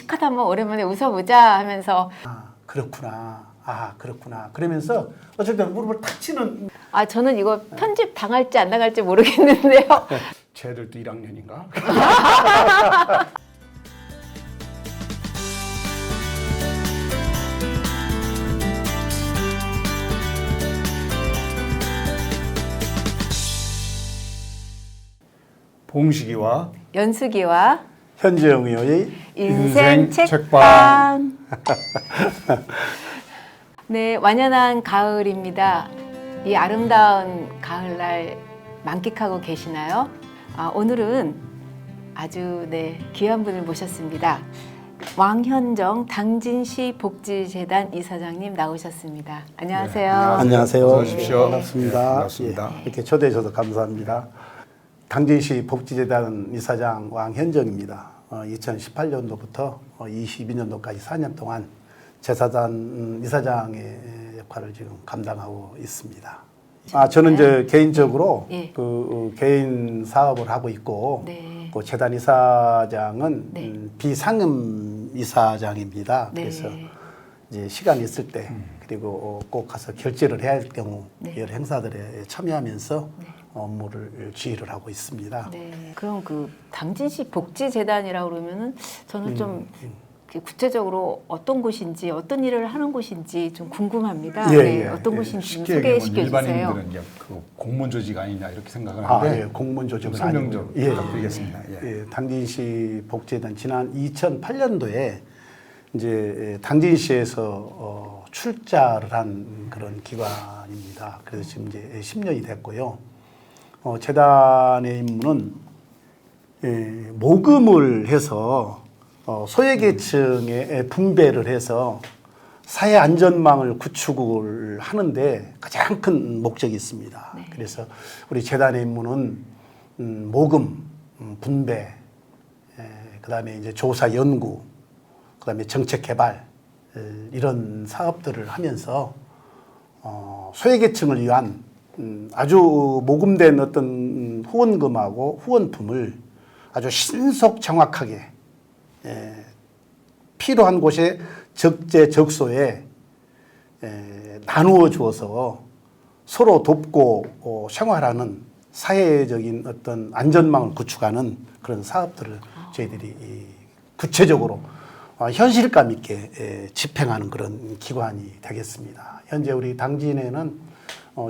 씩씩하다 한번 오랜만에 웃어보자 하면서 그렇구나. 그러면서 어쨌든 무릎을 탁 치는. 저는 이거 편집 당할지 안 당할지 모르겠는데요. 쟤들도 1학년인가? 봉식이와 연숙이와 현재영의 인생 책방. 네, 완연한 가을입니다. 이 아름다운 가을날 만끽하고 계시나요? 오늘은 아주 귀한 분을 모셨습니다. 왕현정 당진시 복지재단 이사장님 나오셨습니다. 안녕하세요. 안녕하세요. 어서 오십시오. 반갑습니다. 반갑습니다. 이렇게 초대해 주셔서 감사합니다. 당진시 복지재단 이사장 왕현정입니다. 2018년도부터 22년도까지 4년 동안 제사단 이사장의 역할을 지금 감당하고 있습니다. 저는 이제 개인적으로 그 개인 사업을 하고 있고, 그 재단 이사장은 비상임 이사장입니다. 그래서 이제 시간이 있을 때 그리고 꼭 가서 결제를 해야 할 경우 여러 행사들에 참여하면서 업무를 지휘를 하고 있습니다. 그럼 그 당진시 복지재단이라고 그러면은 저는 좀 구체적으로 어떤 곳인지 어떤 일을 하는 곳인지 좀 궁금합니다. 어떤 곳인지 좀 소개시켜 주세요. 일반인들은 이제 그 공무원 조직 아니냐 이렇게 생각을 하는데 공무원 조직은 설명 아니고요. 좀 부탁드리겠습니다. 당진시 복지재단 지난 2008년도에 이제 당진시에서 출자를 한 그런 기관입니다. 그래서 지금 이제 10년이 됐고요. 재단의 임무는 모금을 해서 소외계층에 분배를 해서 사회 안전망을 구축을 하는데 가장 큰 목적이 있습니다. 그래서 우리 재단의 임무는 모금, 분배, 그다음에 이제 조사 연구, 그다음에 정책 개발 이런 사업들을 하면서 소외계층을 위한 아주 모금된 어떤 후원금하고 후원품을 아주 신속 정확하게 필요한 곳에 적재적소에 나누어 주어서 서로 돕고 생활하는 사회적인 어떤 안전망을 구축하는 그런 사업들을 저희들이 구체적으로 현실감 있게 집행하는 그런 기관이 되겠습니다. 현재 우리 당진에는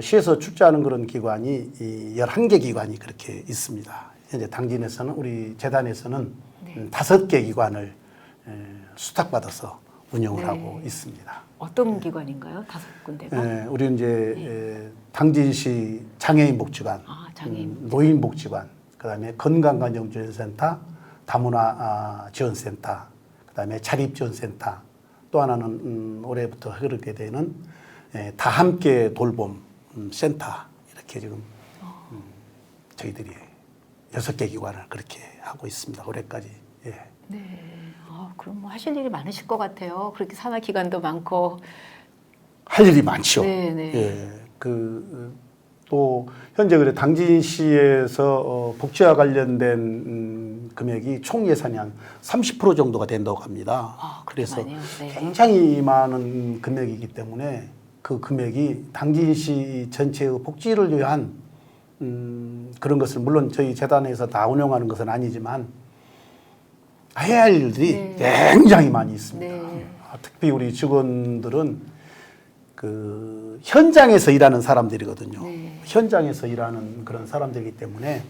시에서 출자하는 그런 기관이 11개 기관이 그렇게 있습니다. 현재 당진에서는 우리 재단에서는 5개 기관을 수탁받아서 운영을 하고 있습니다. 어떤 기관인가요? 5군데가? 우리 이제 당진시 장애인복지관, 노인복지관, 그다음에 건강간정지원센터, 다문화 지원센터, 그다음에 자립지원센터, 또 하나는 올해부터 흐르게 되는 다 함께 돌봄 센터, 이렇게 지금 저희들이 6개 기관을 그렇게 하고 있습니다. 올해까지. 그럼 뭐 하실 일이 많으실 것 같아요. 그렇게 산하 기관도 많고. 할 일이 많죠. 또 현재 그래 당진시에서 복지와 관련된 금액이 총 예산이 한 30% 정도가 된다고 합니다. 그래서 굉장히 많은 금액이기 때문에 그 금액이 당진시 전체의 복지를 위한 그런 것을 물론 저희 재단에서 다 운영하는 것은 아니지만 해야 할 일들이 굉장히 많이 있습니다. 특히 우리 직원들은 그 현장에서 일하는 사람들이거든요. 현장에서 일하는 그런 사람들이기 때문에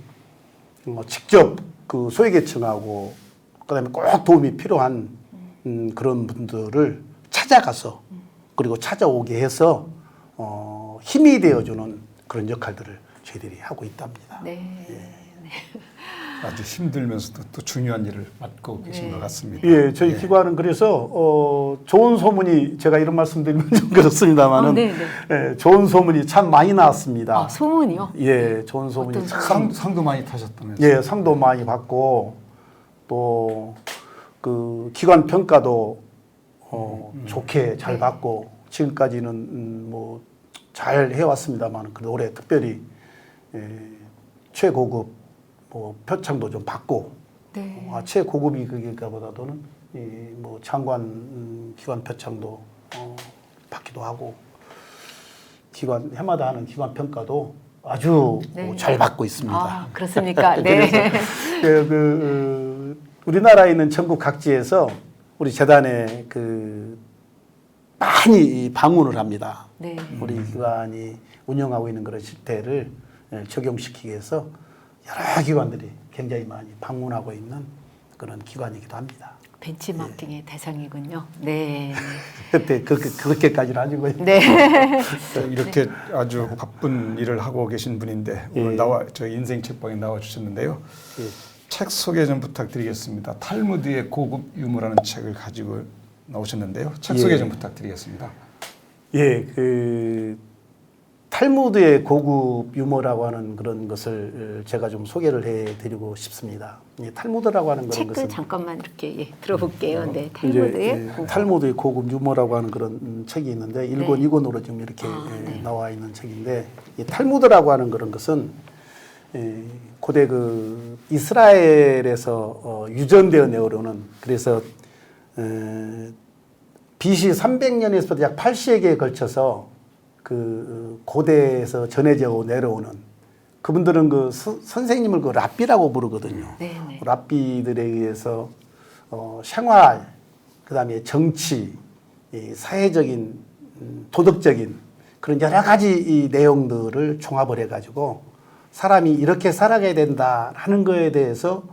직접 그 소외계층하고 그다음에 꼭 도움이 필요한 그런 분들을 찾아가서 그리고 찾아오게 해서 힘이 되어주는 그런 역할들을 저희들이 하고 있답니다. 아주 힘들면서도 또 중요한 일을 맡고 계신 것 같습니다. 저희 기관은 그래서 좋은 소문이 제가 이런 말씀드리면 좀 그렇습니다만은 좋은 소문이 참 많이 나왔습니다. 소문이요? 좋은 소문이 상도 많이 타셨다면서요? 상도 많이 받고 또 그 기관 평가도 좋게 잘 받고 지금까지는 뭐 잘 해왔습니다만 그래도 올해 특별히 최고급 표창도 좀 받고 최고급이 그기보다도는 장관 기관 표창도 받기도 하고 기관 해마다 하는 기관 평가도 아주 네. 잘 받고 있습니다. 아, 그렇습니까? 네. 우리나라에 있는 전국 각지에서 우리 재단에 많이 방문을 합니다. 네. 우리 기관이 운영하고 있는 그런 실태를 적용시키기 위해서 여러 기관들이 굉장히 많이 방문하고 있는 그런 기관이기도 합니다. 벤치마킹의 대상이군요. 네. 그때 그렇게까지는 아니고요. 네. 이렇게 아주 바쁜 일을 하고 계신 분인데 오늘 저희 인생 책방에 나와 주셨는데요. 예. 책 소개 좀 부탁드리겠습니다. 탈무드의 고급 유머라는 책을 가지고 나오셨는데요. 책 소개 좀 부탁드리겠습니다. 예, 탈무드의 고급 유머라고 하는 그런 것을 제가 좀 소개를 해드리고 싶습니다. 탈무드라고 하는 그런 책을 것은 잠깐만 이렇게 들어볼게요. 네, 이제 탈무드의 고급 유머라고 하는 그런 책이 있는데 1권, 2권으로 지금 이렇게 나와 있는 책인데 이 탈무드라고 하는 그런 것은 고대 이스라엘에서 유전되어 내려오는 그래서 BC 300년에서부터 약 8세기에 걸쳐서 고대에서 전해져 내려오는 그분들은 선생님을 랍비라고 부르거든요. 네네. 랍비들에 의해서 생활, 그다음에 정치, 사회적인, 도덕적인 그런 여러 가지 이 내용들을 종합을 해가지고 사람이 이렇게 살아가야 된다 하는 거에 대해서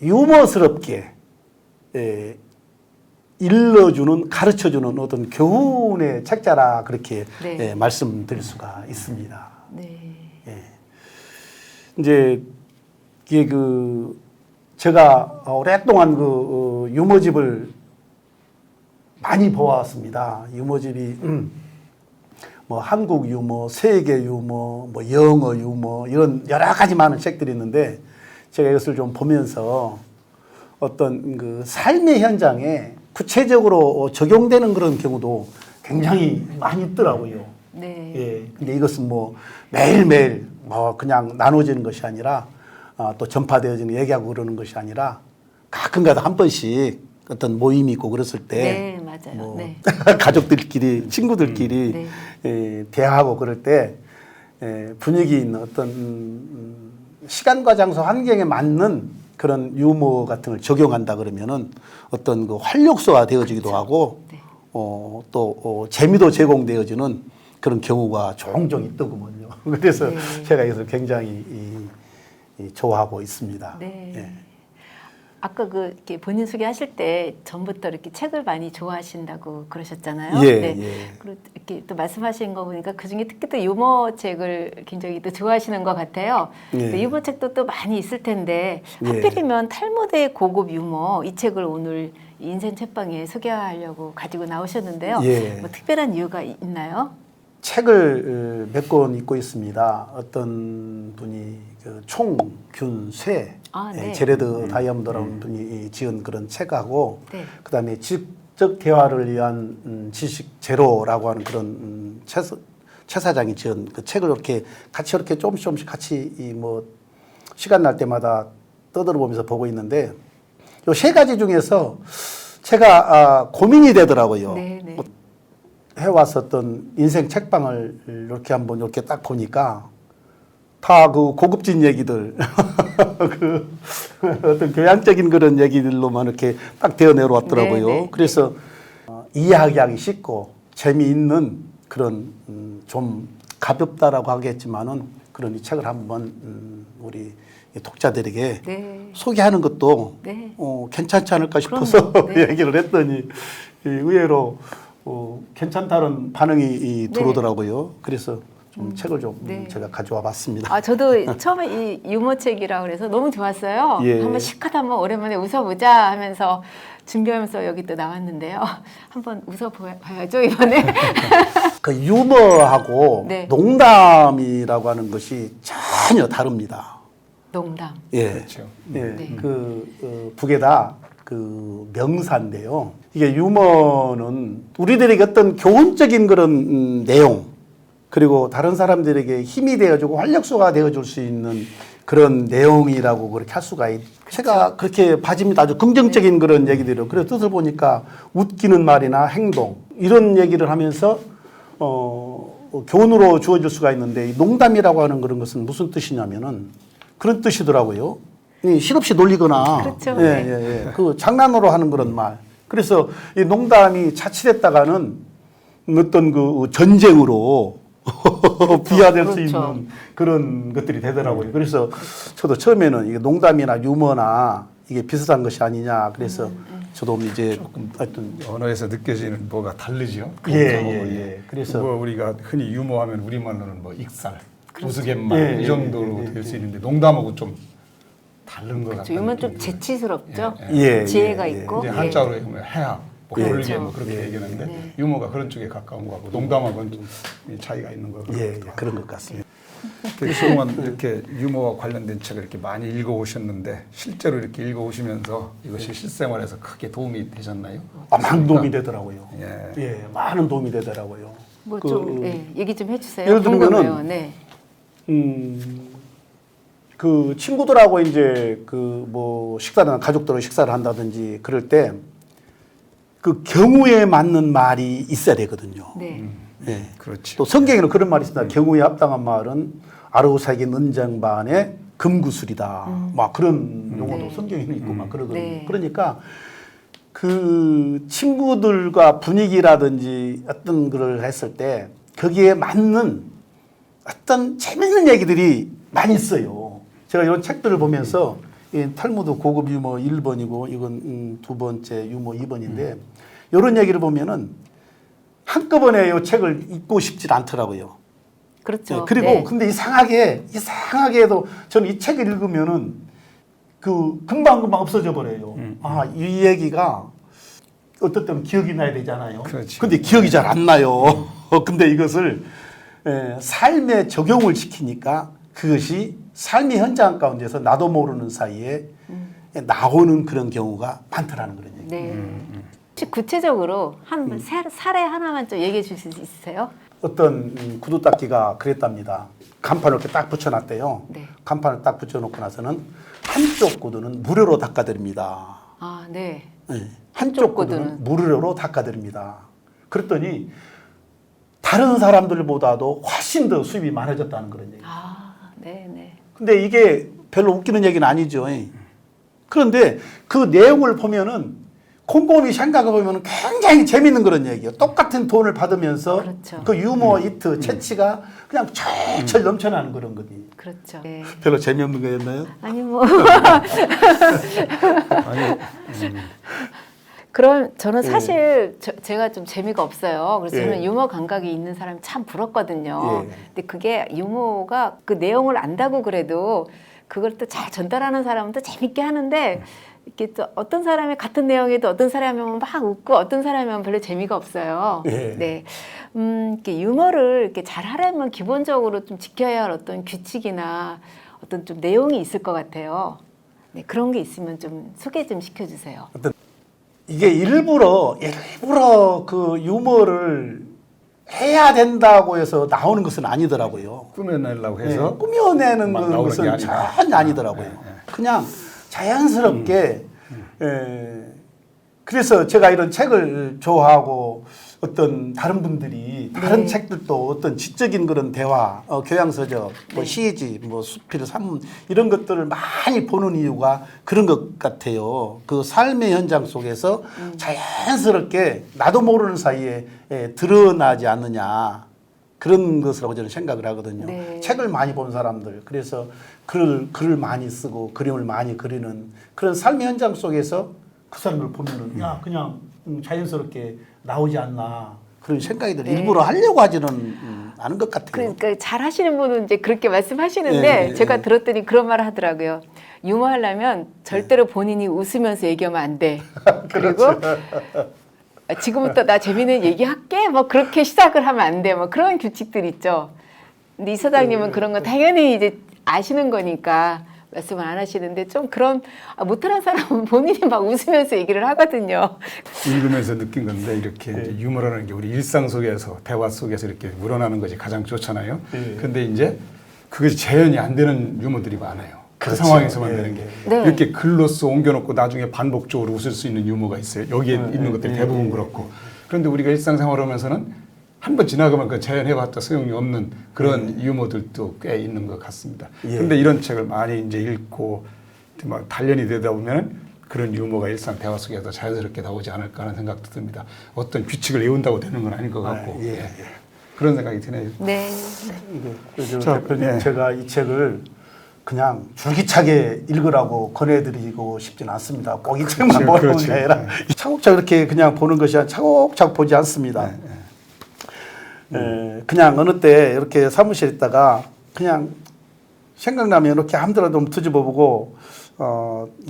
유머스럽게 일러주는 가르쳐주는 어떤 교훈의 책자라 그렇게 네. 말씀드릴 수가 있습니다. 네. 이제 이게 제가 오랫동안 유머집을 많이 보았습니다. 유머집이 뭐 한국 유머, 세계 유머, 뭐 영어 유머 이런 여러 가지 많은 책들이 있는데 제가 이것을 좀 보면서 어떤 삶의 현장에 구체적으로 적용되는 그런 경우도 굉장히 많이 있더라고요. 네. 예. 근데 이것은 뭐 매일매일 뭐 그냥 나눠지는 것이 아니라 또 전파되어지는 얘기하고 그러는 것이 아니라 가끔가다 한 번씩 어떤 모임이 있고 그랬을 때 네, 맞아요. 뭐 네. 가족들끼리 친구들끼리 네. 대화하고 그럴 때 분위기 있는 어떤 시간과 장소 환경에 맞는 그런 유머 같은 걸 적용한다 그러면은 어떤 활력소가 되어지기도 하고 네. 또 재미도 제공되어지는 그런 경우가 종종 있더군요. 그래서 네. 제가 이것을 굉장히 좋아하고 있습니다. 네. 예. 아까 이렇게 본인 소개하실 때 전부터 이렇게 책을 많이 좋아하신다고 그러셨잖아요. 예, 네. 예. 그리고 이렇게 또 말씀하신 거 보니까 그 중에 특히 또 유머 책을 굉장히 또 좋아하시는 것 같아요. 예. 유머 책도 또 많이 있을 텐데 예. 하필이면 탈무드의 고급 유머 이 책을 오늘 인생 책방에 소개하려고 가지고 나오셨는데요. 예. 뭐 특별한 이유가 있나요? 책을 몇 권 읽고 있습니다. 어떤 분이 총균쇠 네. 제레드 다이아몬드라는 분이 지은 그런 책하고 네. 그다음에 지적 대화를 위한 지식 제로라고 하는 그런 최 사장이 지은 그 책을 이렇게 조금씩 같이 뭐 시간 날 때마다 떠들어 보면서 보고 있는데 요 세 가지 중에서 제가 고민이 되더라고요. 네, 네. 해왔었던 인생 책방을 이렇게 한번 이렇게 딱 보니까 다 고급진 얘기들, 어떤 교양적인 그런 얘기들로만 이렇게 딱 되어 내려왔더라고요. 네, 네. 그래서 이해하기 쉽고 재미있는 그런 좀 가볍다라고 하겠지만은 그런 이 책을 한번 우리 독자들에게 네. 소개하는 것도 네. 괜찮지 않을까 싶어서 네. 얘기를 했더니 의외로 괜찮다는 반응이 들어오더라고요. 그래서 좀 책을 좀 네. 제가 가져와 봤습니다. 저도 처음에 이 유머 책이라 그래서 너무 좋았어요. 예. 한번 시컷 한번 오랜만에 웃어보자 하면서 준비하면서 여기 또 나왔는데요. 한번 웃어봐야죠 이번에. 그 유머하고 네. 농담이라고 하는 것이 전혀 다릅니다. 농담. 예. 그렇죠. 예. 네. 북에다 명사인데요. 이게 유머는 우리들에게 어떤 교훈적인 그런 내용 그리고 다른 사람들에게 힘이 되어주고 활력소가 되어줄 수 있는 그런 내용이라고 그렇게 할 수가 제가 그렇게 봐집니다. 아주 긍정적인 그런 얘기들을. 그래서 뜻을 보니까 웃기는 말이나 행동 이런 얘기를 하면서 교훈으로 주어질 수가 있는데 이 농담이라고 하는 그런 것은 무슨 뜻이냐면은 그런 뜻이더라고요. 실없이 놀리거나 그렇죠. 그 장난으로 하는 그런 말. 그래서 이 농담이 자칫했다가는 어떤 그 전쟁으로 비화될 수 그렇죠. 있는 그런 것들이 되더라고요. 그래서 저도 처음에는 이게 농담이나 유머나 이게 비슷한 것이 아니냐. 그래서 저도 이제 하여튼 언어에서 느껴지는 뭐가 다르죠. 그래서 뭐 우리가 흔히 유머하면 우리말로는 뭐 익살, 우스갯말 이 정도로 될 수 있는데 농담하고 좀 다른 것 같아요. 유머는 좀 재치스럽죠. 예, 지혜가 예, 있고. 이제 한자로 하면 해학, 뭐 예. 그러게 그렇죠. 뭐 그렇게 얘기하는데 유머가 그런 쪽에 가까운 거 같고 농담하고는 좀 차이가 있는 거 같아요. 그런 것 같습니다. 그동안 이렇게 유머와 관련된 책을 이렇게 많이 읽어오셨는데 실제로 이렇게 읽어오시면서 이것이 실생활에서 크게 도움이 되셨나요? 많은 도움이 되더라고요. 예. 많은 도움이 되더라고요. 뭐 좀 얘기 좀 해주세요. 예를 들면은 궁금해요. 네. 그 친구들하고 이제 그 뭐 식사나 가족들하고 식사를 한다든지 그럴 때 그 경우에 맞는 말이 있어야 되거든요. 네. 예. 그렇지. 또 성경에는 그런 말이 있습니다. 경우에 합당한 말은 아르고사에게 은쟁반에 금구슬이다. 막 그런 용어도 성경에는 있고 막 그러거든요. 네. 그러니까 그 친구들과 분위기라든지 어떤 거를 했을 때 거기에 맞는 어떤 재밌는 얘기들이 많이 있어요. 제가 이런 책들을 보면서 이 탈무드 고급 유머 1번이고 이건 두 번째 유머 2번인데 이런 얘기를 보면은 한꺼번에 이 책을 읽고 싶지 않더라고요. 그렇죠. 그리고 네. 근데 이상하게도 저는 이 책을 읽으면은 그 금방금방 없어져 버려요. 이 얘기가 어떨 때는 기억이 나야 되잖아요. 그렇지. 근데 기억이 잘 안 나요. 근데 이것을 삶에 적용을 시키니까 그것이 삶의 현장 가운데서 나도 모르는 사이에 나오는 그런 경우가 많더라는 그런 얘기. 네. 혹시 구체적으로 한 사례 하나만 좀 얘기해 주실 수 있으세요? 어떤 구두 닦기가 그랬답니다. 간판을 이렇게 딱 붙여놨대요. 네. 간판을 딱 붙여놓고 나서는 한쪽 구두는 무료로 닦아드립니다. 아, 네. 한쪽 구두는 무료로 닦아드립니다. 그랬더니 다른 사람들보다도 훨씬 더 수입이 많아졌다는 그런 얘기. 아, 네, 네. 근데 이게 별로 웃기는 얘기는 아니죠. 그런데 그 내용을 보면은 곰곰이 생각해 보면 굉장히 재밌는 그런 얘기예요. 똑같은 돈을 받으면서 그렇죠. 그 유머, 이트, 채치가 그냥 철철 넘쳐나는 그런 거니. 그렇죠. 네. 별로 재미없는 거였나요? 아니 뭐 아니, 그럼 저는 사실 제가 좀 재미가 없어요. 그래서 예. 저는 유머 감각이 있는 사람이 참 부럽거든요. 예. 근데 그게 유머가 그 내용을 안다고 그래도 그걸 또 잘 전달하는 사람은 또 재밌게 하는데 이렇게 또 어떤 사람이 같은 내용에도 어떤 사람이면 막 웃고 어떤 사람이면 별로 재미가 없어요. 예. 네. 이렇게 유머를 이렇게 잘 하려면 기본적으로 좀 지켜야 할 어떤 규칙이나 어떤 좀 내용이 있을 것 같아요. 네, 그런 게 있으면 좀 소개 좀 시켜주세요. 이게 일부러 그 유머를 해야 된다고 해서 나오는 것은 아니더라고요. 꾸며내려고 해서 꾸며내는 막 나오는 게 것은 아니다. 전혀 아니더라고요. 그냥 자연스럽게 그래서 제가 이런 책을 좋아하고 어떤 다른 분들이 다른 네. 책들도 어떤 지적인 그런 대화, 교양서적, 뭐 시지, 뭐 수필, 산문 이런 것들을 많이 보는 이유가 그런 것 같아요. 그 삶의 현장 속에서 자연스럽게 나도 모르는 사이에 드러나지 않느냐 그런 것이라고 저는 생각을 하거든요. 네. 책을 많이 본 사람들, 그래서 글을 많이 쓰고 그림을 많이 그리는 그런 삶의 현장 속에서 그 사람을 보면은 야 그냥 자연스럽게 나오지 않나 그런 생각이 들어요. 네. 일부러 하려고 하지는 않은 것 같아요. 그러니까 잘 하시는 분은 이제 그렇게 말씀하시는데 네, 네, 제가 네. 들었더니 그런 말을 하더라고요. 유머 하려면 절대로 본인이 웃으면서 얘기하면 안 돼. 그리고 지금부터 나 재밌는 얘기 할게. 뭐 그렇게 시작을 하면 안 돼. 뭐 그런 규칙들 있죠. 근데 이 사장님은 그런 거 당연히 이제 아시는 거니까 말씀을 안 하시는데 좀 그런 못하는 사람은 본인이 막 웃으면서 얘기를 하거든요. 읽으면서 느낀 건데 이렇게 이제 유머라는 게 우리 일상 속에서 대화 속에서 이렇게 우러나는 것이 가장 좋잖아요. 근데 이제 그것이 재현이 안 되는 유머들이 많아요. 그 그렇죠. 상황에서 예, 만드는 게 예. 네. 이렇게 글로써 옮겨놓고 나중에 반복적으로 웃을 수 있는 유머가 있어요. 여기에 있는 것들이 대부분 그렇고. 그런데 우리가 일상생활하면서는 한 번 지나가면 그 재현해봤자 소용이 없는 그런 유머들도 꽤 있는 것 같습니다. 예. 그런데 이런 책을 많이 이제 읽고 막 단련이 되다 보면 그런 유머가 일상 대화 속에서 자연스럽게 나오지 않을까 하는 생각도 듭니다. 어떤 규칙을 외운다고 되는 건 아닌 것 같고 예, 예. 예. 그런 생각이 드네요. 네. 그래서 자, 대표님 예. 제가 이 책을 그냥 줄기차게 읽으라고 권해드리고 싶지는 않습니다. 꼭 이 책만 보는 그렇죠. 게 아니라 차곡차곡 이렇게 그냥 보는 것이 아니라 차곡차곡 보지 않습니다. 그냥 어느 때 이렇게 사무실에 있다가 그냥 생각나면 이렇게 함부로 좀 뒤집어보고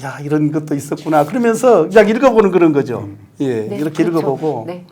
야 이런 것도 있었구나 그러면서 그냥 읽어보는 그런 거죠. 예, 네, 이렇게 그렇죠. 읽어보고 네.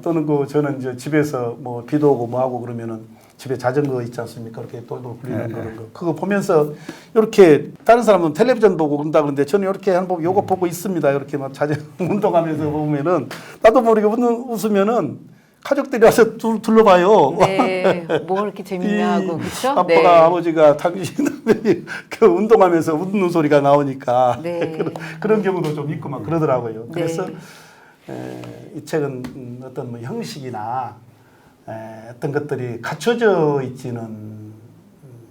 또는 저는 이제 집에서 뭐 비도 오고 뭐 하고 그러면은 집에 자전거 있지 않습니까? 이렇게 돌돌 굴리는 그런 거. 그거 보면서 이렇게 다른 사람은 텔레비전 보고 그런다 그러는데 저는 이렇게 한번 요거 보고 있습니다. 이렇게 막 자전거 운동하면서 보면은 나도 모르게 웃으면은 가족들이 와서 둘러봐요. 네. 뭐 그렇게 재밌나 하고 그렇죠? 아빠가 네. 아버지가 당신이 그 운동하면서 웃는 소리가 나오니까 네. 그런 경우도 좀 있고 막 그러더라고요. 네. 그래서 이 책은 어떤 뭐 형식이나 어떤 것들이 갖춰져 있지는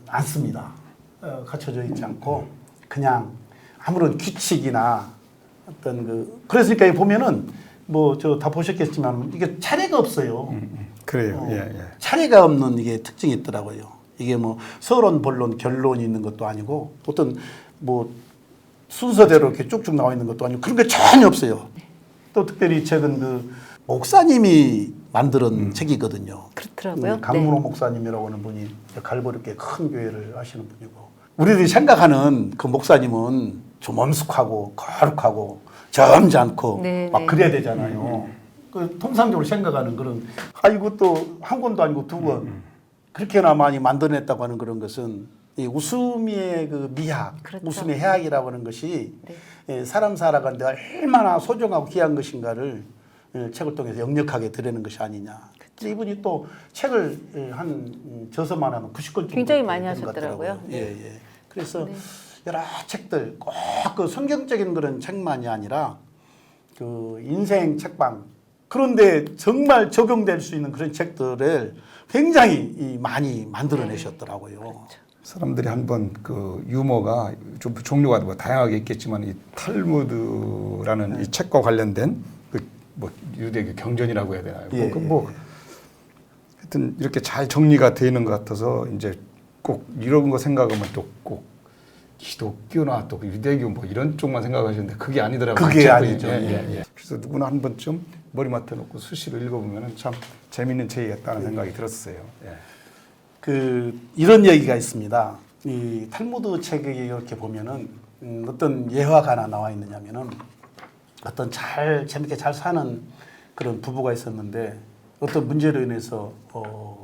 않습니다. 갖춰져 있지 않고 그냥 아무런 규칙이나 어떤 그래서니까 보면은 뭐 저 다 보셨겠지만 이게 차례가 없어요. 그래요. 예, 예. 차례가 없는 이게 특징이 있더라고요. 이게 뭐 서론, 본론, 결론이 있는 것도 아니고 어떤 뭐 순서대로 이렇게 쭉쭉 나와 있는 것도 아니고 그런 게 전혀 없어요. 또 특별히 이 책은 그 목사님이 만든 책이거든요. 그렇더라고요. 강문호 네. 목사님이라고 하는 분이 갈보리교회 큰 교회를 하시는 분이고 우리들이 생각하는 그 목사님은 좀 엄숙하고 거룩하고 점잖고 네, 막 네. 그래야 되잖아요. 그 통상적으로 생각하는 그런 이거 또 한 권도 아니고 두 권 그렇게나 많이 만들어냈다고 하는 그런 것은 이 웃음의 그 미학, 그렇죠. 웃음의 해학이라고 하는 것이 네. 사람 살아가는데 얼마나 소중하고 귀한 것인가를 책을 통해서 역력하게 드리는 것이 아니냐. 근데 이분이 또 책을 한 저서만 하면 90권 정도 굉장히 많이 되는 것 하셨더라고요. 같더라고요. 네. 예, 예. 그래서 네. 여러 책들 꼭 그 성경적인 그런 책만이 아니라 그 인생 책방 그런데 정말 적용될 수 있는 그런 책들을 굉장히 많이 만들어내셨더라고요. 그렇죠. 사람들이 한번 그 유머가 좀 종류가 뭐 다양하게 있겠지만 이 탈무드라는 이 책과 관련된 그 뭐 유대교 경전이라고 해야 되나요? 예, 뭐 하여튼 이렇게 잘 정리가 되어 있는 것 같아서 이제 꼭 이런 거 생각하면 또 꼭 기독교나 또 유대교 뭐 이런 쪽만 생각하시는데 그게 아니더라고요. 그게 책이. 아니죠. 그래서 누구나 한 번쯤 머리 맡아 놓고 수시로 읽어보면 참 재밌는 책이겠다는 생각이 들었어요. 예. 그 이런 얘기가 있습니다. 이 탈무드 책에 이렇게 보면은 어떤 예화가 하나 나와 있느냐면은 어떤 재밌게 잘 사는 그런 부부가 있었는데 어떤 문제로 인해서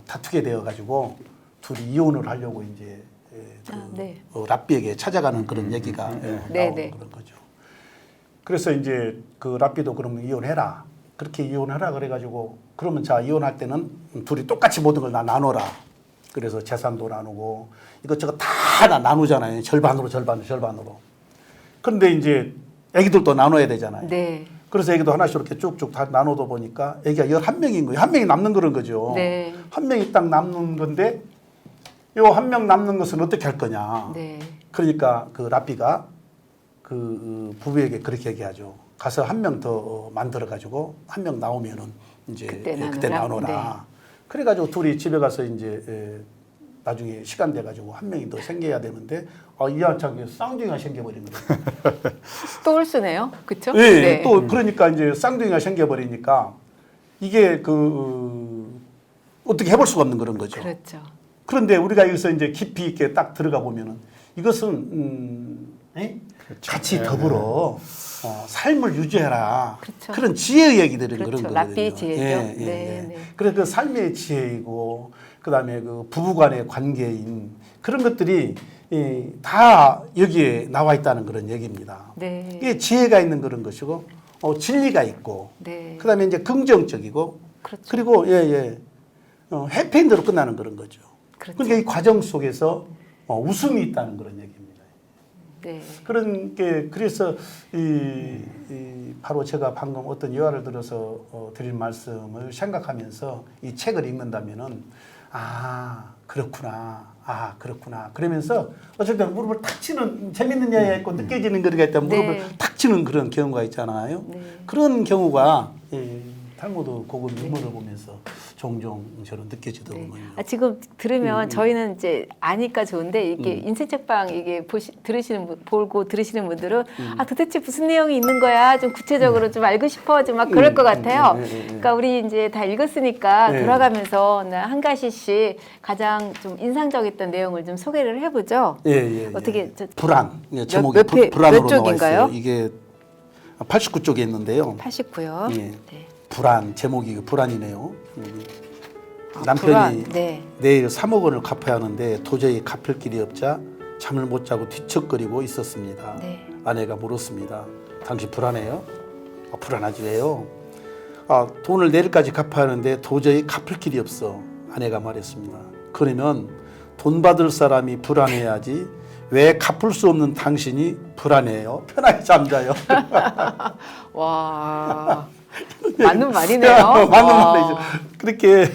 다투게 되어 가지고 둘이 이혼을 하려고 이제 네. 랍비에게 찾아가는 그런 얘기가 네, 나오는 네. 그런 거죠. 그래서 이제 그 랍비도 그러면 이혼해라. 그렇게 이혼해라 그래가지고 그러면 자 이혼할 때는 둘이 똑같이 모든 걸 다 나눠라. 그래서 재산도 나누고 이것저것 다 나누잖아요. 절반으로. 그런데 이제 애기들도 나눠야 되잖아요. 네. 그래서 애기도 하나씩 이렇게 쭉쭉 다 나눠다 보니까 애기가 11명인 거예요. 한 명이 남는 그런 거죠. 네. 한 명이 딱 남는 건데 요 한 명 남는 것은 어떻게 할 거냐. 네. 그러니까 그 랍비가 그 부부에게 그렇게 얘기하죠. 가서 한 명 더 만들어 가지고 한 명 나오면은 이제 그때 나눠라. 네. 그래가지고 둘이 집에 가서 이제 나중에 시간 돼 가지고 한 명이 더 생겨야 되는데 이 한창에 쌍둥이가 생겨버린 거예요. 또 홀수네요. 그렇죠? 네. 또 그러니까 이제 쌍둥이가 생겨버리니까 이게 어떻게 해볼 수가 없는 그런 거죠. 그렇죠. 그런데 우리가 여기서 이제 깊이 있게 딱 들어가 보면은 이것은 그렇죠. 같이 더불어 삶을 유지해라. 그렇죠. 그런 지혜의 얘기들은 그렇죠. 그런 거거든요. 랍비의 지혜죠. 네, 네. 그래서 그 삶의 지혜이고 그다음에 그 부부간의 관계인 그런 것들이 다 여기에 나와 있다는 그런 얘기입니다. 네. 이게 지혜가 있는 그런 것이고 진리가 있고 네. 그다음에 이제 긍정적이고 그렇죠. 그리고 해피엔드로 끝나는 그런 거죠. 그렇죠. 그러니까 이 과정 속에서 웃음이 있다는 그런 얘기입니다. 네. 그런 게 그래서 바로 제가 방금 어떤 예화를 들어서 드린 말씀을 생각하면서 이 책을 읽는다면은 그렇구나 그러면서 어쩔 때는 무릎을 탁 치는 재밌는 이야기가 있고 느껴지는 거리가 있다면 무릎을 네. 탁 치는 그런 경우가 있잖아요. 네. 그런 경우가 탈무드 고급 유머를 보면서 종종 저는 느껴지더군요. 지금 들으면 저희는 이제 아니까 좋은데 이게 인생 책방 이게 보고 들으시는 분들은 도대체 무슨 내용이 있는 거야? 좀 구체적으로 좀 알고 싶어 좀 막 그럴 것 같아요. 그러니까 우리 이제 다 읽었으니까 돌아가면서 한 가지씩 가장 좀 인상적이었던 내용을 좀 소개를 해보죠. 어떻게 불안 제목이 불안으로 몇 나와 쪽인가요? 있어요. 이게 89쪽에 있는데요. 89요. 예. 네. 불안 제목이 불안이네요. 남편이 불안. 네. 내일 3억 원을 갚아야 하는데 도저히 갚을 길이 없자 잠을 못 자고 뒤척거리고 있었습니다. 네. 아내가 물었습니다. 당신 불안해요? 불안하지 왜요? 돈을 내일까지 갚아야 하는데 도저히 갚을 길이 없어. 아내가 말했습니다. 그러면 돈 받을 사람이 불안해야지 왜 갚을 수 없는 당신이 불안해요? 편하게 잠자요. 와. 맞는 말이네요. 맞는 말이죠. 그렇게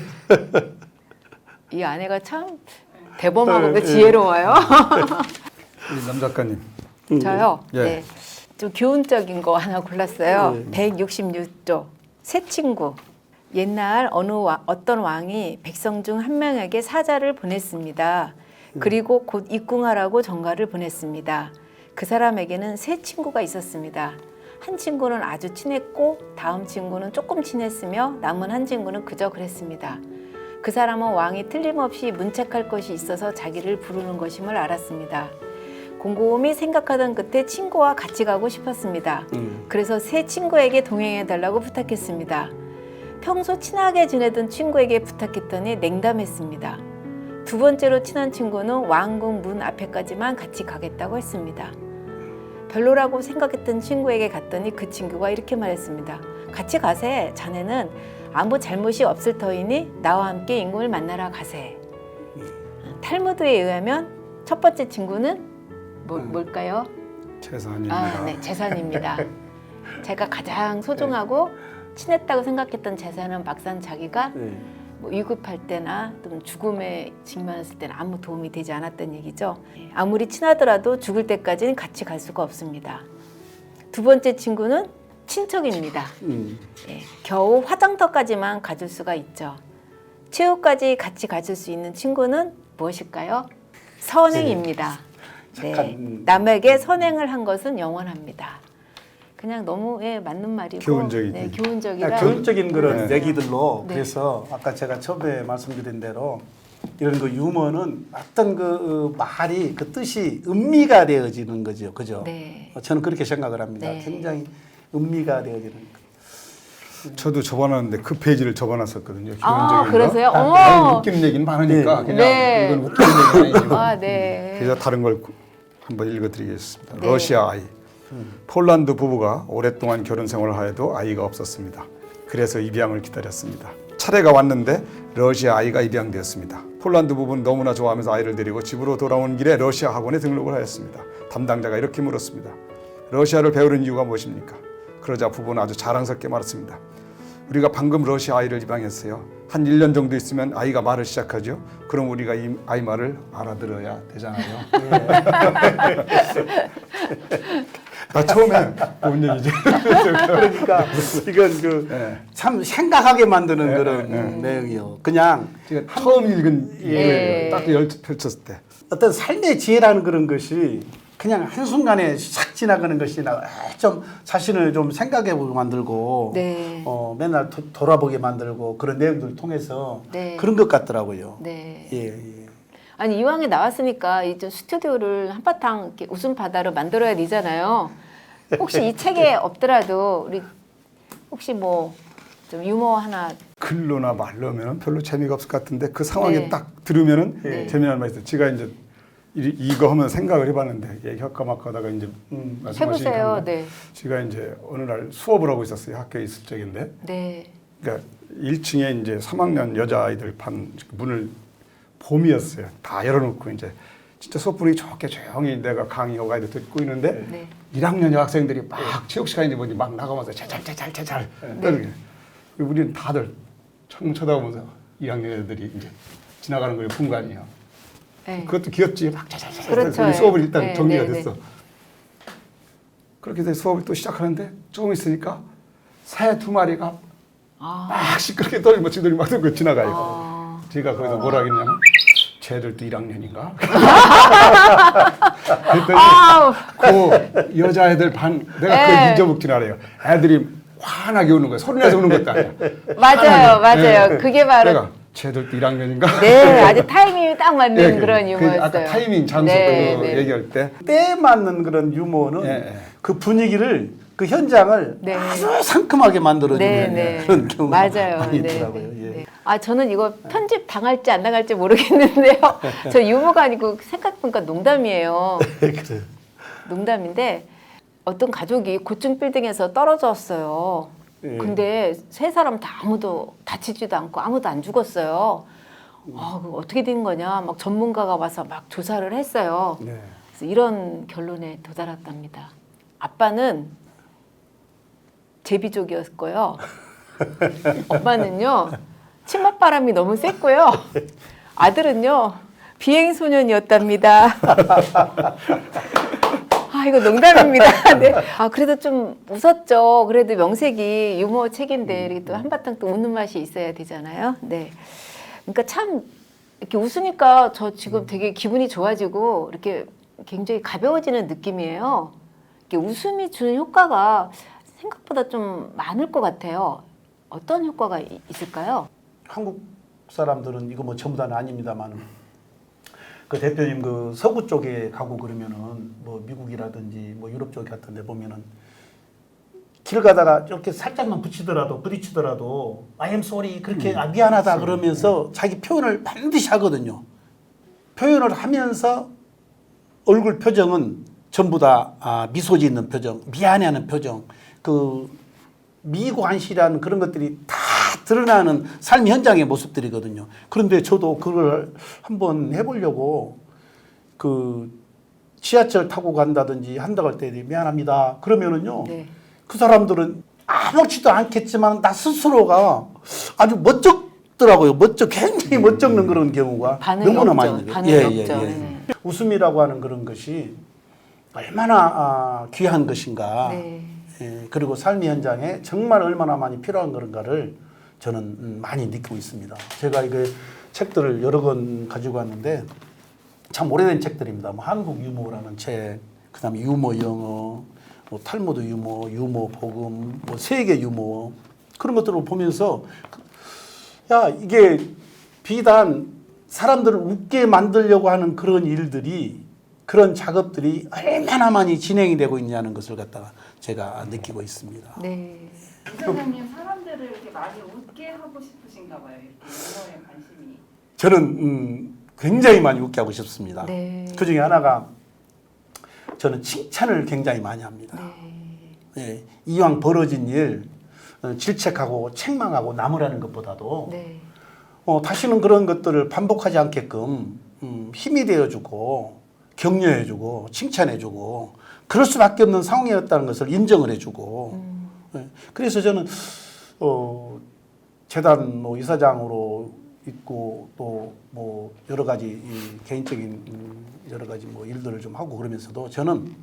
이 아내가 참 대범하고 지혜로워요. 우리 남 작가님. 저요. 예. 네. 좀 교훈적인 거 하나 골랐어요. 166조. 새 친구. 옛날 어떤 왕이 백성 중 한 명에게 사자를 보냈습니다. 그리고 곧 입궁하라고 전가를 보냈습니다. 그 사람에게는 세 친구가 있었습니다. 한 친구는 아주 친했고 다음 친구는 조금 친했으며 남은 한 친구는 그저 그랬습니다. 그 사람은 왕이 틀림없이 문책할 것이 있어서 자기를 부르는 것임을 알았습니다. 곰곰이 생각하던 끝에 친구와 같이 가고 싶었습니다. 그래서 새 친구에게 동행해달라고 부탁했습니다. 평소 친하게 지내던 친구에게 부탁했더니 냉담했습니다. 두 번째로 친한 친구는 왕궁 문 앞에까지만 같이 가겠다고 했습니다. 별로라고 생각했던 친구에게 갔더니 그 친구가 이렇게 말했습니다. 같이 가세. 자네는 아무 잘못이 없을 터이니 나와 함께 임금을 만나러 가세. 탈무드에 의하면 첫 번째 친구는 뭘까요? 재산입니다. 네, 재산입니다. 제가 가장 소중하고 친했다고 생각했던 재산은 막상 자기가 위급할 때나 또는 죽음에 직면했을 때는 아무 도움이 되지 않았던 얘기죠. 아무리 친하더라도 죽을 때까지는 같이 갈 수가 없습니다. 두 번째 친구는 친척입니다. 겨우 화장터까지만 가줄 수가 있죠. 최후까지 같이 가줄 수 있는 친구는 무엇일까요? 선행입니다. 네. 남에게 선행을 한 것은 영원합니다. 그냥 너무 맞는 말이고 교훈적이지. 네, 교훈적이라 교훈적인 그런 네. 얘기들로 네. 그래서 아까 제가 처음에 말씀드린 대로 이런 그 유머는 어떤 그 말이 그 뜻이 음미가 되어지는 거죠, 그죠? 네. 저는 그렇게 생각을 합니다. 네. 굉장히 음미가 되어지는. 저도 접어놨는데 그 페이지를 접어놨었거든요. 아, 교훈적인 그러세요? 거. 어머. 아니, 웃기는 얘기는 많으니까 그냥 네. 이건 웃기는 얘기 아니지만 아, 네. 그래서 다른 걸 한번 읽어드리겠습니다. 네. 러시아 아이. 폴란드 부부가 오랫동안 결혼 생활을 하여도 아이가 없었습니다. 그래서 입양을 기다렸습니다. 차례가 왔는데 러시아 아이가 입양되었습니다. 폴란드 부부는 너무나 좋아하면서 아이를 데리고 집으로 돌아온 길에 러시아 학원에 등록을 하였습니다. 담당자가 이렇게 물었습니다. 러시아를 배우는 이유가 무엇입니까? 그러자 부부는 아주 자랑스럽게 말했습니다. 우리가 방금 러시아 아이를 입양했어요. 한 1년 정도 있으면 아이가 말을 시작하죠. 그럼 우리가 이 아이 말을 알아들어야 되잖아요. 나 처음에 본 얘기죠. 그러니까 이건 참 생각하게 만드는 그런 내용이요. 그냥 제가 처음 읽은 거예요. 딱 펼쳤을 때. 어떤 삶의 지혜라는 그런 것이 그냥 한순간에 싹 지나가는 것이 좀 자신을 좀 생각해보게 만들고 네. 맨날 돌아보게 만들고 그런 내용들을 통해서 네. 그런 것 같더라고요. 네. 예. 아니 이왕에 나왔으니까 이제 스튜디오를 한바탕 이렇게 웃음 바다로 만들어야 되잖아요. 혹시 이 책에 없더라도 우리 혹시 뭐 좀 유머 하나 글로나 말로면 별로 재미가 없을 것 같은데 그 상황에 네. 딱 들으면은 네. 재미난 말이 있어요. 제가 이제 이거 하면 생각을 해봤는데 얘기할까 말까 하다가 이제 말씀하시니까 해보세요. 네. 제가 이제 어느 날 수업을 하고 있었어요. 학교에 있을 적인데 네. 그러니까 1층에 이제 3학년 여자아이들 반 문을 봄이었어요. 다 열어놓고 이제 진짜 소풍이 좋게 조용히 내가 강의 여가에도 듣고 있는데 네. 1학년 여학생들이 막 체육 시간인지 뭔지 막 나가면서 제잘 떠들게. 우리는 다들 청 쳐다보면서 2학년 애들이 이제 지나가는 걸 본 거 아니에요. 네. 그것도 귀엽지. 막 자자자. 그렇죠. 우리 수업을 일단 네, 정리가 네, 됐어. 그렇게 해서 수업을 또 시작하는데 조금 있으니까 새 2마리가 막 시끄럽게 떨리고 지들이 막 들고 지나가요. 제가 거기서 뭐라 했냐면 쟤들도 1학년인가? 그랬더니 그 여자애들 반 내가 네. 그걸 잊어먹진 않아요. 애들이 환하게 우는 거예요. 소리 내서 우는 것도 아니야. 맞아요, 맞아요. 네. 그게 바로 내가 쟤들도 1학년인가? 네, 아주 타이밍이 딱 맞는 그런 유머였어요. 아까 타이밍 장소 네, 그 네. 얘기할 때 때에 맞는 그런 유머는 예, 예. 그 분위기를 그 현장을 네. 아주 상큼하게 만들어주는 네, 네. 그런 경우가 맞아요. 많이 네, 있더라고요. 네, 예. 네. 아, 저는 이거 편집 당할지 안 당할지 모르겠는데요. 저 유머가 아니고 생각해보니까 농담이에요. 그래요. 농담인데 어떤 가족이 고층 빌딩에서 떨어졌어요. 예. 근데 세 사람 다 아무도 다치지도 않고 아무도 안 죽었어요. 그거 어떻게 된 거냐? 막 전문가가 와서 막 조사를 했어요. 네. 그래서 이런 결론에 도달했답니다. 아빠는 제비족이었고요. 엄마는요 치맛바람이 너무 셌고요. 아들은요 비행소년이었답니다. 아 이거 농담입니다. 네. 아 그래도 좀 웃었죠. 그래도 명색이 유머 책인데 이렇게 또 한바탕 또 웃는 맛이 있어야 되잖아요. 네. 그러니까 참 이렇게 웃으니까 저 지금 되게 기분이 좋아지고 이렇게 굉장히 가벼워지는 느낌이에요. 이렇게 웃음이 주는 효과가 생각보다 좀 많을 것 같아요. 어떤 효과가 있을까요? 한국 사람들은 이거 뭐 전부 다는 아닙니다만 그 대표님 그 서구 쪽에 가고 그러면은 뭐 미국이라든지 뭐 유럽 쪽 같은 데 보면은 길 가다가 이렇게 살짝만 부딪히더라도 I am sorry 그렇게 아, 미안하다 그러면서 자기 표현을 반드시 하거든요. 표현을 하면서 얼굴 표정은 전부 다 미소 짓는 표정, 미안해하는 표정, 그 미관실한 그런 것들이 다 드러나는 삶 현장의 모습들이거든요. 그런데 저도 그걸 한번 해보려고 그 지하철 타고 간다든지 한다고 할 때 미안합니다. 그러면은요. 네. 그 사람들은 아무렇지도 않겠지만 나 스스로가 아주 멋쩍더라고요. 굉장히 멋쩍는 그런 경우가 반응이 너무나 없죠. 많이 있어요. 반응이 없죠. 네. 웃음이라고 하는 그런 것이 얼마나 귀한 것인가. 네. 예, 그리고 삶의 현장에 정말 얼마나 많이 필요한 그런가를 저는 많이 느끼고 있습니다. 제가 이거 책들을 여러 권 가지고 왔는데 참 오래된 책들입니다. 뭐 한국 유머라는 책, 그다음에 유머 영어, 뭐 탈무드 유머, 유머 복음, 뭐 세계 유머 그런 것들을 보면서 야 이게 비단 사람들을 웃게 만들려고 하는 그런 일들이 그런 작업들이 얼마나 많이 진행이 되고 있냐는 것을 갖다가 제가 느끼고 있습니다. 네. 이사장님 사람들을 이렇게 많이 웃게 하고 싶으신가 봐요. 이렇게 유머에 관심이. 저는 굉장히 많이 웃게 하고 싶습니다. 네. 그 중에 하나가 저는 칭찬을 굉장히 많이 합니다. 네. 예, 이왕 벌어진 일 질책하고 책망하고 나무라는 것보다도 네. 다시는 그런 것들을 반복하지 않게끔 힘이 되어주고 격려해주고 칭찬해주고 그럴 수밖에 없는 상황이었다는 것을 인정을 해주고 예, 그래서 저는 재단 뭐 이사장으로 있고 또 뭐 여러 가지 이 개인적인 여러 가지 뭐 일들을 좀 하고 그러면서도 저는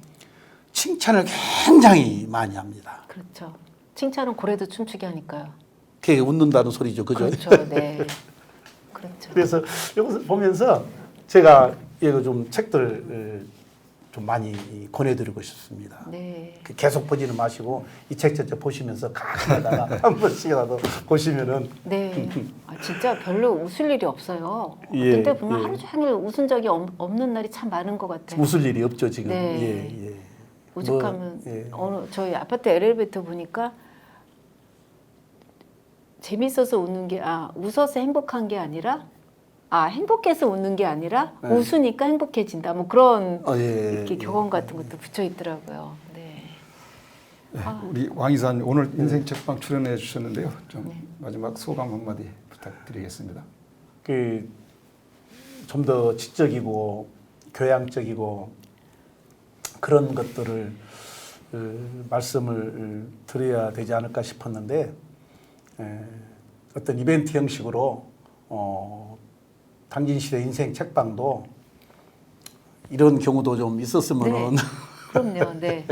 칭찬을 굉장히 많이 합니다. 그렇죠. 칭찬은 고래도 춤추게 하니까요. 그게 웃는다는 소리죠, 그죠? 그렇죠. 네. 그렇죠. 그래서 이것을 보면서 제가 이거 좀 책들을 좀 많이 권해드리고 싶습니다. 네. 계속 보지는 마시고 이 책 전체 보시면서 가끔가다가 한 번씩이라도 보시면은 네. 아, 진짜 별로 웃을 일이 없어요. 예, 어떤 때 보면 예. 하루 종일 웃은 적이 없는 날이 참 많은 것 같아요. 웃을 일이 없죠 지금. 네. 예, 예. 오죽하면 뭐, 예. 어느 저희 아파트 엘리베이터 보니까 재밌어서 웃는 게 웃어서 행복한 게 아니라 행복해서 웃는 게 아니라 네. 웃으니까 행복해진다. 뭐 그런 예, 이렇게 예. 교감 같은 것도 붙여 있더라고요. 네. 네, 우리 왕 이사님 오늘 인생 책방 출연해 주셨는데요. 좀 네. 마지막 소감 한마디 부탁드리겠습니다. 좀 더 지적이고 교양적이고 그런 것들을 말씀을 드려야 되지 않을까 싶었는데 어떤 이벤트 형식으로 당진시대 인생 책방도 이런 경우도 좀 있었으면은 네. 그럼요. 네.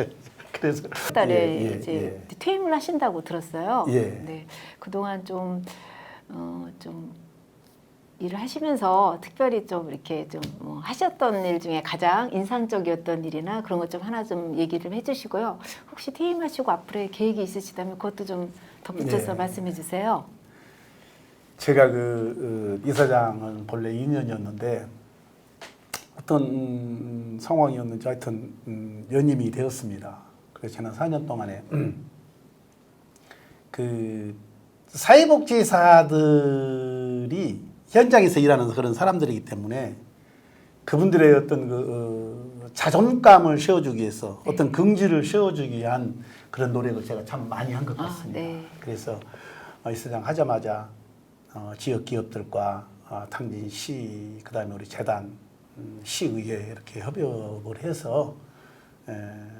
그래서 달에 이제 퇴임을 하신다고 들었어요. 예. 네. 그동안 좀 일을 하시면서 특별히 좀 이렇게 좀 뭐 하셨던 일 중에 가장 인상적이었던 일이나 그런 것 좀 하나 좀 얘기를 해주시고요. 혹시 퇴임하시고 앞으로의 계획이 있으시다면 그것도 좀 덧붙여서 네. 말씀해 주세요. 제가 그 이사장은 본래 2년이었는데 어떤 상황이었는지 하여튼 연임이 되었습니다. 그래서 지난 4년 동안에 그 사회복지사들이 현장에서 일하는 그런 사람들이기 때문에 그분들의 어떤 그 자존감을 세워주기 위해서 어떤 긍지를 세워주기 위한 그런 노력을 제가 참 많이 한 것 같습니다. 네. 그래서 이사장 하자마자 지역 기업들과 당진시 그다음에 우리 재단 시의회 이렇게 협업을 해서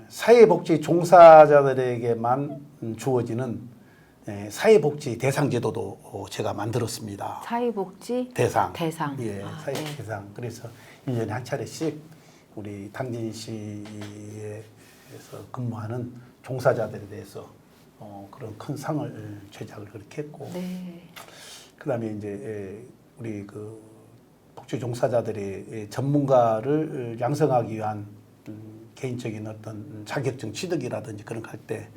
사회복지 종사자들에게만 주어지는 사회복지 대상 제도도 제가 만들었습니다. 사회복지 대상. 대상. 예, 사회복지 네. 대상. 그래서 1년에 한 차례씩 우리 당진시에서 근무하는 종사자들에 대해서 그런 큰 상을 제작을 그렇게 했고, 네. 그다음에 이제 우리 그 복지 종사자들의 전문가를 양성하기 위한 개인적인 어떤 자격증 취득이라든지 그런 거 할 때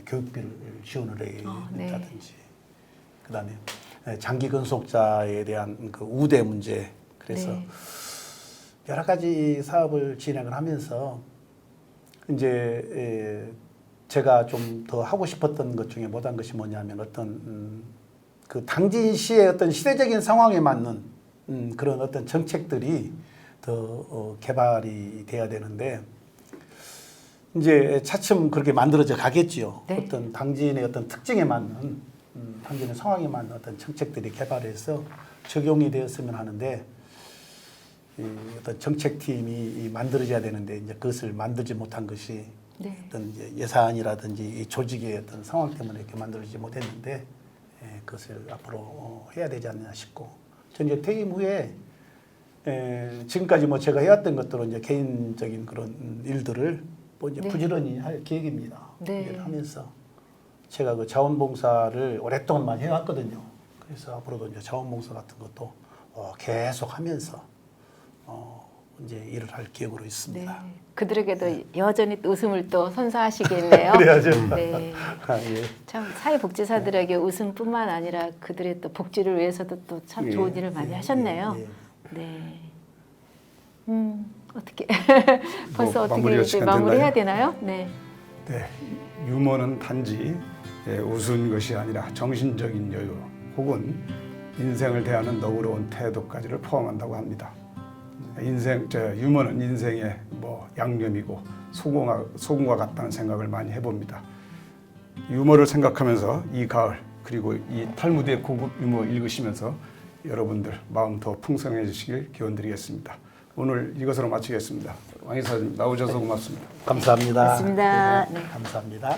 교육비를 지원을 해다든지 그다음에 장기 근속자에 대한 그 우대 문제 그래서 네. 여러 가지 사업을 진행을 하면서 이제 제가 좀 더 하고 싶었던 것 중에 못한 것이 뭐냐면 어떤 그 당진시의 어떤 시대적인 상황에 맞는 그런 어떤 정책들이 더 개발이 돼야 되는데 이제 차츰 그렇게 만들어져 가겠지요. 네. 어떤 당진의 어떤 특징에 맞는 당진의 상황에 맞는 어떤 정책들이 개발해서 적용이 되었으면 하는데 이 어떤 정책팀이 만들어져야 되는데 이제 그것을 만들지 못한 것이 네. 어떤 이제 예산이라든지 이 조직의 어떤 상황 때문에 이렇게 만들어지지 못했는데 그것을 앞으로 해야 되지 않나 싶고 전 이제 퇴임 후에 지금까지 뭐 제가 해왔던 것들은 이제 개인적인 그런 일들을 뭐 이제 네. 부지런히 할 계획입니다. 네. 일을 하면서 제가 그 자원봉사를 오랫동안 많이 해왔거든요. 그래서 앞으로도 이제 자원봉사 같은 것도 계속 하면서 이제 일을 할 계획으로 있습니다. 네. 그들에게도 여전히 또 웃음을 또 선사하시겠네요. 그래야죠. 네. 예. 참 사회복지사들에게 웃음뿐만 아니라 그들의 또 복지를 위해서도 또 참 좋은 일을 많이 하셨네요. 예. 네. 어떻게 벌써 뭐 어떻게 마무리가 이제 시간 마무리해야 됐나요? 되나요? 네. 네, 유머는 단지 웃은 것이 아니라 정신적인 여유 혹은 인생을 대하는 너그러운 태도까지를 포함한다고 합니다. 유머는 인생의 뭐 양념이고 소금과 같다는 생각을 많이 해봅니다. 유머를 생각하면서 이 가을 그리고 이 탈무드의 고급 유머 읽으시면서 여러분들 마음 더 풍성해지시길 기원드리겠습니다. 오늘 이것으로 마치겠습니다. 왕 이사님 나오셔서 고맙습니다. 감사합니다. 고맙습니다. 네. 감사합니다.